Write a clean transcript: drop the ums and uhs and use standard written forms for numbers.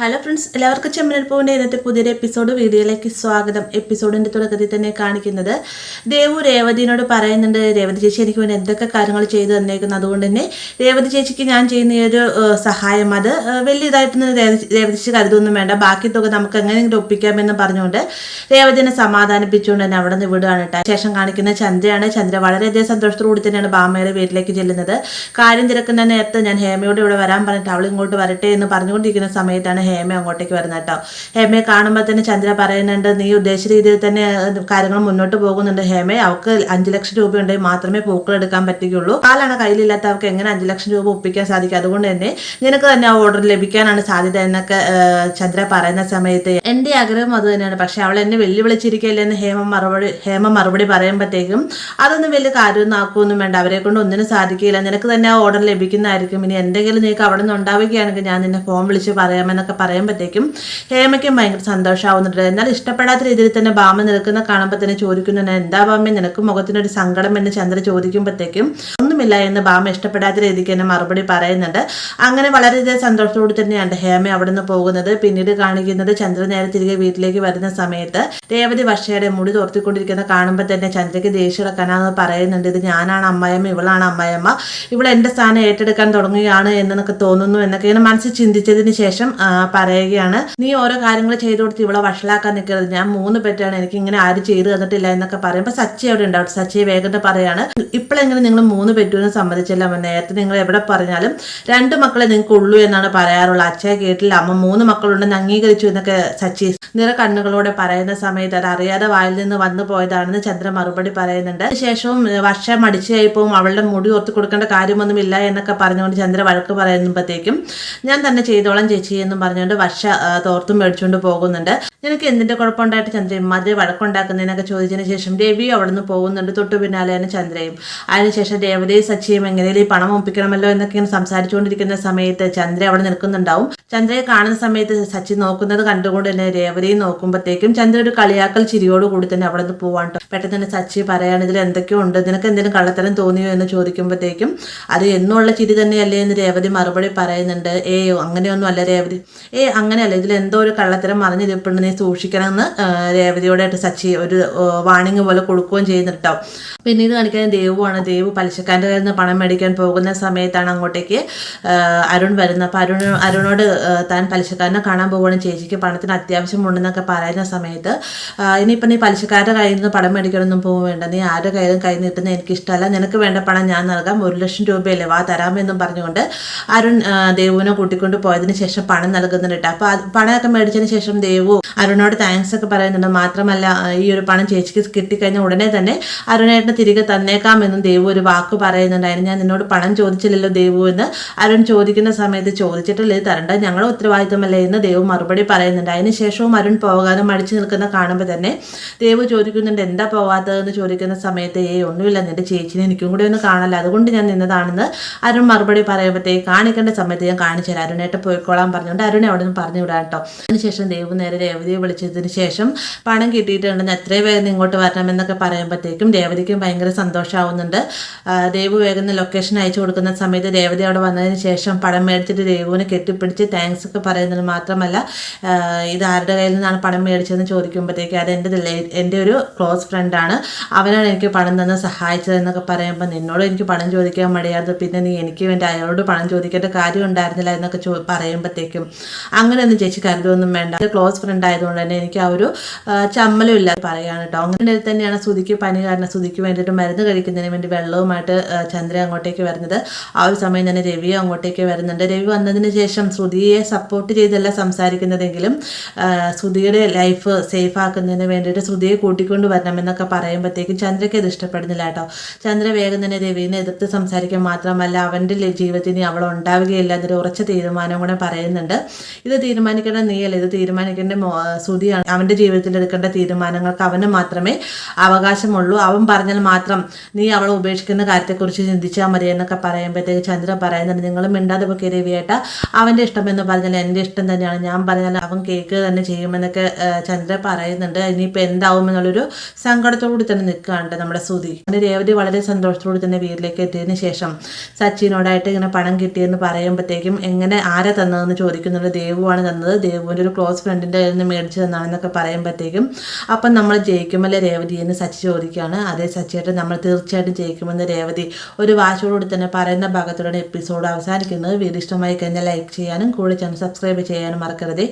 Hello friends, എല്ലാവർക്കും ചെമ്മനൽ പൂവിൻ്റെ ഇന്നത്തെ പുതിയൊരു വീഡിയോയിലേക്ക് സ്വാഗതം. എപ്പിസോഡിൻ്റെ തുടക്കത്തിൽ തന്നെ കാണിക്കുന്നത് ദേവു രേവതിനോട് പറയുന്നുണ്ട്, രേവതി ചേച്ചി എനിക്ക് വേണ്ടി എന്തൊക്കെ കാര്യങ്ങൾ ചെയ്തു തന്നേക്കുന്നു, അതുകൊണ്ട് തന്നെ രേവതി ചേച്ചിക്ക് ഞാൻ ചെയ്യുന്ന ഈ ഒരു സഹായം അത് വലിയ ഇതായിട്ടൊന്നും രേവതി ചേച്ചി കരുതൊന്നും വേണ്ട, ബാക്കി തുക നമുക്ക് എങ്ങനെയെങ്കിലും ഒപ്പിക്കാമെന്ന് പറഞ്ഞുകൊണ്ട് രേവതിനെ സമാധാനിപ്പിച്ചുകൊണ്ട് തന്നെ അവിടെ നിന്ന് വിടുകയാണ് കേട്ടോ. ശേഷം കാണിക്കുന്ന ചന്ദ്രയാണ്. ചന്ദ്ര വളരെയധികം സന്തോഷത്തോടുകൂടി തന്നെയാണ് ബാമയുടെ വീട്ടിലേക്ക് ചെല്ലുന്നത്. കാര്യം തിരക്കുന്ന നേരത്തെ ഞാൻ ഹേമയോട് ഇവിടെ വരാൻ പറഞ്ഞിട്ട് അവൾ ഇങ്ങോട്ട് വരട്ടെ എന്ന് പറഞ്ഞുകൊണ്ടിരിക്കുന്ന സമയത്താണ് ഹേമ അങ്ങോട്ടേക്ക് വരുന്നത് കേട്ടോ. ഹേമയെ കാണുമ്പോൾ തന്നെ ചന്ദ്ര പറയുന്നുണ്ട്, നീ ഉദ്ദേശിച്ച രീതിയിൽ തന്നെ കാര്യങ്ങൾ മുന്നോട്ട് പോകുന്നുണ്ട് ഹേമ. അവൾക്ക് 5 ലക്ഷം രൂപ ഉണ്ടെങ്കിൽ മാത്രമേ പൂക്കൾ എടുക്കാൻ പറ്റുകയുള്ളൂ. കാലാണ് കയ്യിലില്ലാത്ത അവർക്ക് എങ്ങനെ 5 ലക്ഷം രൂപ ഒപ്പിക്കാൻ സാധിക്കും, അതുകൊണ്ട് തന്നെ നിനക്ക് തന്നെ ആ ഓർഡർ ലഭിക്കാനാണ് സാധ്യത എന്നൊക്കെ ചന്ദ്ര പറയുന്ന സമയത്ത് എന്റെ ആഗ്രഹം അത് തന്നെയാണ്, പക്ഷെ അവൾ എന്നെ വെല്ലുവിളിച്ചിരിക്കല്ലേ എന്ന് ഹേമ മറുപടി പറയുമ്പോഴത്തേക്കും അതൊന്നും വലിയ കാര്യമൊന്നും ആക്കുമൊന്നും വേണ്ട, അവരെ കൊണ്ട് ഒന്നിനും സാധിക്കില്ല, നിനക്ക് തന്നെ ആ ഓർഡർ ലഭിക്കുന്നതായിരിക്കും. ഇനി എന്തെങ്കിലും നീക്ക് അവിടെ നിന്ന് ഉണ്ടാവുകയാണെങ്കിൽ ഞാൻ നിന്നെ ഫോൺ വിളിച്ച് പറയാമെന്നൊക്കെ പറയുമ്പോഴത്തേക്കും ഹേമയ്ക്കും ഭയങ്കര സന്തോഷമാവുന്നുണ്ട്. എന്നാൽ ഇഷ്ടപ്പെടാത്ത രീതിയിൽ തന്നെ ബാമ നിൽക്കുന്ന കാണുമ്പോൾ തന്നെ ചോദിക്കുന്നുണ്ട്, എന്താ ബാമ നിനക്ക് മുഖത്തിനൊരു സങ്കടം എന്ന് ചന്ദ്ര ചോദിക്കുമ്പോഴത്തേക്കും ഒന്നുമില്ല എന്ന് ബാമ ഇഷ്ടപ്പെടാത്ത രീതിക്ക് തന്നെ മറുപടി പറയുന്നുണ്ട്. അങ്ങനെ വളരെയധികം സന്തോഷത്തോടെ തന്നെയാണ് ഹേമ അവിടെ നിന്ന് പോകുന്നത്. പിന്നീട് കാണിക്കുന്നത് ചന്ദ്ര നേരെ തിരികെ വീട്ടിലേക്ക് വരുന്ന സമയത്ത് രേവതി വർഷയുടെ മുടി തോർത്തിക്കൊണ്ടിരിക്കുന്ന കാണുമ്പോൾ തന്നെ ചന്ദ്രയ്ക്ക് ദേഷ്യം കനാന്ന് പറയുന്നുണ്ട്, ഇത് ഞാനാണ് അമ്മായിയമ്മ, ഇവളാണ് അമ്മായിയമ്മ, ഇവൾ എൻ്റെ സ്ഥാനം ഏറ്റെടുക്കാൻ തുടങ്ങുകയാണ് എന്നൊക്കെ തോന്നുന്നു എന്നൊക്കെ ഇങ്ങനെ മനസ്സിൽ ചിന്തിച്ചതിന് ശേഷം പറയുകയാണ്, നീ ഓരോ കാര്യങ്ങൾ ചെയ്തു കൊടുത്ത് ഇവളെ വഷളാക്കാൻ നിൽക്കരുത്, ഞാൻ 3 പെറ്റാണ്, എനിക്ക് ഇങ്ങനെ ആരും ചെയ്തു തന്നിട്ടില്ല എന്നൊക്കെ പറയുമ്പോൾ സച്ചി അവിടെ ഉണ്ടാവും. സച്ചിയെ വേഗം പറയാണ്, ഇപ്പോഴെങ്ങനെ നിങ്ങൾ 3 പെറ്റുമെന്ന് സമ്മതിച്ചില്ല, നേരത്തെ നിങ്ങൾ എവിടെ പറഞ്ഞാലും 2 മക്കളെ നിങ്ങൾക്ക് ഉള്ളൂ എന്നാണ് പറയാറുള്ളത്, അച്ഛയെ കേട്ടില്ല, അമ്മ 3 മക്കളുണ്ടെന്ന് അംഗീകരിച്ചു എന്നൊക്കെ സച്ചി നിറ കണ്ണുകളോടെ പറയുന്ന സമയത്ത് അത് അറിയാതെ വായിൽ നിന്ന് വന്നു പോയതാണെന്ന് ചന്ദ്ര മറുപടി പറയുന്നുണ്ട്. ശേഷവും വർഷം മടിച്ചായിപ്പോവും, അവളുടെ മുടി ഓർത്ത് കൊടുക്കേണ്ട കാര്യമൊന്നുമില്ല എന്നൊക്കെ പറഞ്ഞുകൊണ്ട് ചന്ദ്ര വഴക്ക് പറയുമ്പോഴത്തേക്കും ഞാൻ തന്നെ ചെയ്തോളാം ചേച്ചി എന്നും പറഞ്ഞുകൊണ്ട് വർഷ തോർത്തും മേടിച്ചുകൊണ്ട് പോകുന്നുണ്ട്. നിനക്ക് എന്തിന്റെ കുഴപ്പമുണ്ടായിട്ട് ചന്ദ്ര ഇമ്മാതിരി വഴക്കുണ്ടാക്കുന്നതിനൊക്കെ ചോദിച്ചതിന് ശേഷം രവി അവിടെ നിന്ന് പോകുന്നുണ്ട്. തൊട്ടു പിന്നാലെയാണ് ചന്ദ്രയും. അതിനുശേഷം രേവതിയും സച്ചിയും എങ്ങനെയും ഈ പണം ഒപ്പിക്കണമല്ലോ എന്നൊക്കെ ഇങ്ങനെ സംസാരിച്ചുകൊണ്ടിരിക്കുന്ന സമയത്ത് ചന്ദ്ര അവിടെ നിൽക്കുന്നുണ്ടാവും. ചന്ദ്രയെ കാണുന്ന സമയത്ത് സച്ചി നോക്കുന്നത് കണ്ടുകൊണ്ട് തന്നെ രേവതിയും നോക്കുമ്പോഴത്തേക്കും ചന്ദ്ര ഒരു കളിയാക്കൽ ചിരിയോട് കൂടി തന്നെ അവിടെ നിന്ന് പോവാട്ടോ. പെട്ടെന്ന് തന്നെ സച്ചി പറയാണ്, ഇതിൽ എന്തൊക്കെയോ ഉണ്ട്, നിനക്ക് എന്തെങ്കിലും കള്ളത്തരം തോന്നിയോ എന്ന് ചോദിക്കുമ്പോഴത്തേക്കും അത് എന്നുള്ള ചിരി തന്നെയല്ലേ എന്ന് രേവതി മറുപടി പറയുന്നുണ്ട്. അങ്ങനെയൊന്നും അല്ല രേവതി, അങ്ങനെയല്ല, ഇതിൽ എന്തോ ഒരു കള്ളത്തരം മറിഞ്ഞിരിപ്പുണ്ട്, നീ സൂക്ഷിക്കണമെന്ന് രേവതിയോടായിട്ട് സച്ചി ഒരു വാണിംഗ് പോലെ കൊടുക്കുകയും ചെയ്യുന്നുണ്ടാവും. പിന്നീട് കാണിക്കാൻ ദേവുവാണ്. ദേവു പലിശക്കാരൻ്റെ കയ്യിൽ നിന്ന് പണം മേടിക്കാൻ പോകുന്ന സമയത്താണ് അങ്ങോട്ടേക്ക് അരുൺ വരുന്നത്. അപ്പോൾ അരുണോട് താൻ പലിശക്കാരനെ കാണാൻ പോവുകയാണ്, ചേച്ചിക്ക് പണത്തിന് അത്യാവശ്യമുണ്ടെന്നൊക്കെ പറയുന്ന സമയത്ത് ഇനിയിപ്പം നീ പലിശക്കാരുടെ കയ്യിൽ നിന്ന് പണം മേടിക്കണമെന്നും പോവേണ്ട, നീ ആരുടെ കയ്യിലും കൈ നീട്ടുന്നത് എനിക്കിഷ്ടമല്ല, നിനക്ക് വേണ്ട പണം ഞാൻ നൽകാം, 1 ലക്ഷം രൂപയല്ലേ വാ തരാമെന്നും പറഞ്ഞുകൊണ്ട് അരുൺ ദേവുവിനെ കൂട്ടിക്കൊണ്ട് പോയതിന് ശേഷം പണം നൽകുന്നുണ്ട്. അപ്പോൾ പണമൊക്കെ മേടിച്ചതിന് ശേഷം ദേവു അരുണോട് താങ്ക്സ് ഒക്കെ പറയുന്നുണ്ട്. മാത്രമല്ല ഈ ഒരു പണം ചേച്ചിക്ക് കിട്ടിക്കഴിഞ്ഞാൽ ഉടനെ തന്നെ അരുണേട്ടന് തിരികെ തന്നേക്കാമെന്നും ദേവു ഒരു വാക്ക് പറയുന്നുണ്ട്. അതിന് ഞാൻ നിന്നോട് പണം ചോദിച്ചില്ലല്ലോ ദേവു എന്ന് അരുൺ ചോദിക്കുന്ന സമയത്ത് ചോദിച്ചിട്ടില്ലേ, തരണ്ട, ഞങ്ങളുടെ ഉത്തരവാദിത്തമല്ലേ എന്ന് ദേവു മറുപടി പറയുന്നുണ്ട്. അതിനുശേഷവും അരുൺ പോകാനും മടിച്ചു നിൽക്കുന്ന കാണുമ്പോൾ തന്നെ ദേവു ചോദിക്കുന്നുണ്ട്, എന്താ പോകാത്തതെന്ന് ചോദിക്കുന്ന സമയത്ത് ഒന്നുമില്ല, നിന്റെ ചേച്ചിനെ എനിക്കും കൂടെ ഒന്ന് കാണല്ല, അതുകൊണ്ട് ഞാൻ നിന്നതാണെന്ന് അരുൺ മറുപടി പറയുമ്പോഴത്തേക്ക് കാണിക്കേണ്ട സമയത്ത് ഞാൻ കാണിച്ചു തരാം, അരുണേട്ട് പോയിക്കോളാൻ പറഞ്ഞുകൊണ്ട് അരുണെ അവിടെ നിന്ന് പറഞ്ഞു വിടാം കേട്ടോ. അതിനുശേഷം ദേവു നേരെ രേവതിയെ വിളിച്ചതിന് ശേഷം പണം കിട്ടിയിട്ടുണ്ടെന്ന് എത്രയും വേഗം ഇങ്ങോട്ട് വരണമെന്നൊക്കെ പറയുമ്പോഴത്തേക്കും രേവതിക്കും ഭയങ്കര സന്തോഷമാവുന്നുണ്ട്. ദേവു വേഗം ലൊക്കേഷൻ അയച്ചു കൊടുക്കുന്ന സമയത്ത് രേവതി അവിടെ വന്നതിന് ശേഷം പണം മേടിച്ചിട്ട് ദേവുവിനെ കെട്ടിപ്പിടിച്ച് താങ്ക്സ് ഒക്കെ പറയുന്നത് മാത്രമല്ല, ഇത് ആരുടെ കയ്യിൽ നിന്നാണ് പണം മേടിച്ചതെന്ന് ചോദിക്കുമ്പോഴത്തേക്ക് അത് എൻ്റെ ഒരു ക്ലോസ് ഫ്രണ്ടാണ്, അവനാണ് എനിക്ക് പണം തന്ന് സഹായിച്ചതെന്നൊക്കെ പറയുമ്പോൾ നിന്നോട് എനിക്ക് പണം ചോദിക്കാൻ മടിയായിരുന്നു, പിന്നെ നീ എനിക്ക് വേണ്ടി അയാളോട് പണം ചോദിക്കേണ്ട കാര്യം ഉണ്ടായിരുന്നില്ല എന്നൊക്കെ പറയുമ്പോഴത്തേക്കും അങ്ങനെയൊന്നും ചേച്ചി കരുതൊന്നും വേണ്ട, ക്ലോസ് ഫ്രണ്ട് ആയതുകൊണ്ട് തന്നെ എനിക്ക് ആ ഒരു ചമ്മലും ഇല്ല പറയാണ് കേട്ടോ. അങ്ങനെ തന്നെയാണ് ശ്രുതിക്ക് പനി കാരണം ശ്രുതിക്ക് വേണ്ടിയിട്ട് മരുന്ന് കഴിക്കുന്നതിന് വേണ്ടി വെള്ളവുമായിട്ട് ചന്ദ്ര അങ്ങോട്ടേക്ക് വരുന്നത്. ആ ഒരു സമയം തന്നെ രവി അങ്ങോട്ടേക്ക് വരുന്നുണ്ട്. രവി വന്നതിന് ശേഷം ശ്രുതിയെ സപ്പോർട്ട് ചെയ്തല്ല സംസാരിക്കുന്നതെങ്കിലും ശ്രുതിയുടെ ലൈഫ് സേഫ് ആക്കുന്നതിന് വേണ്ടിയിട്ട് ശ്രുതിയെ കൂട്ടിക്കൊണ്ട് വരണമെന്നൊക്കെ പറയുമ്പോഴത്തേക്കും ചന്ദ്രയ്ക്ക് അത് ഇഷ്ടപ്പെടുന്നില്ല കേട്ടോ. ചന്ദ്ര വേഗം തന്നെ രവിനെ എതിർത്ത് സംസാരിക്കാൻ മാത്രമല്ല അവൻ്റെ ജീവിതത്തിന് അവൾ ഉണ്ടാവുകയില്ല എന്നൊരു ഉറച്ച തീരുമാനം കൂടെ പറയുന്നുണ്ട്. ഇത് തീരുമാനിക്കേണ്ട നീയല്ല, ഇത് തീരുമാനിക്കേണ്ട സുധിയാണ്. അവൻ്റെ ജീവിതത്തിൽ എടുക്കേണ്ട തീരുമാനങ്ങൾക്ക് അവന് മാത്രമേ അവകാശമുള്ളൂ. അവൻ പറഞ്ഞാൽ മാത്രം നീ അവളെ ഉപേക്ഷിക്കുന്ന കാര്യത്തെക്കുറിച്ച് ചിന്തിച്ചാൽ മതി എന്നൊക്കെ പറയുമ്പോഴത്തേക്ക് ചന്ദ്ര പറയുന്നുണ്ട്, നിങ്ങൾ മിണ്ടാതെ പോയി രവിയേട്ട, അവൻ്റെ ഇഷ്ടമെന്ന് പറഞ്ഞാൽ എൻ്റെ ഇഷ്ടം തന്നെയാണ്, ഞാൻ പറഞ്ഞാൽ അവൻ കേക്ക് തന്നെ ചെയ്യുമെന്നൊക്കെ ചന്ദ്ര പറയുന്നുണ്ട്. ഇനിയിപ്പോൾ എന്താവുമെന്നുള്ളൊരു സങ്കടത്തോടുകൂടി തന്നെ നിൽക്കുകയാണ് നമ്മുടെ സുധി. അങ്ങനെ രേവതി വളരെ സന്തോഷത്തോടെ തന്നെ വീട്ടിലേക്ക് എത്തിയതിന് ശേഷം സച്ചിനോടായിട്ട് ഇങ്ങനെ പണം കിട്ടിയെന്ന് പറയുമ്പോഴത്തേക്കും എങ്ങനെ ആരാ തന്നതെന്ന് ചോദിക്കുന്നുണ്ട്. ദേവുവാണ് തന്നത്, ദേവുവിൻ്റെ ഒരു ക്ലോസ് ഫ്രണ്ടിൻ്റെ കയ്യിൽ നിന്ന് മേടിച്ചു തന്നാണെന്നൊക്കെ പറയുമ്പോഴത്തേക്കും അപ്പം നമ്മൾ ജയിക്കുമല്ലേ രേവതി എന്ന് സച്ചി ചോദിക്കുകയാണ്. അതേ സച്ചിയായിട്ട് നമ്മൾ തീർച്ചയായിട്ടും ജയിക്കുമെന്ന് രേവതി ഒരു വാശോടുകൂടി തന്നെ പറയുന്ന ഭാഗത്തോടെ എപ്പിസോഡ് അവസാനിക്കുന്നത്. വീഡിയോ ഇഷ്ടമായി കഴിഞ്ഞാൽ ലൈക്ക് ചെയ്യാനും കൂടെ ചാനൽ സബ്സ്ക്രൈബ് ചെയ്യാനും മറക്കരുത്.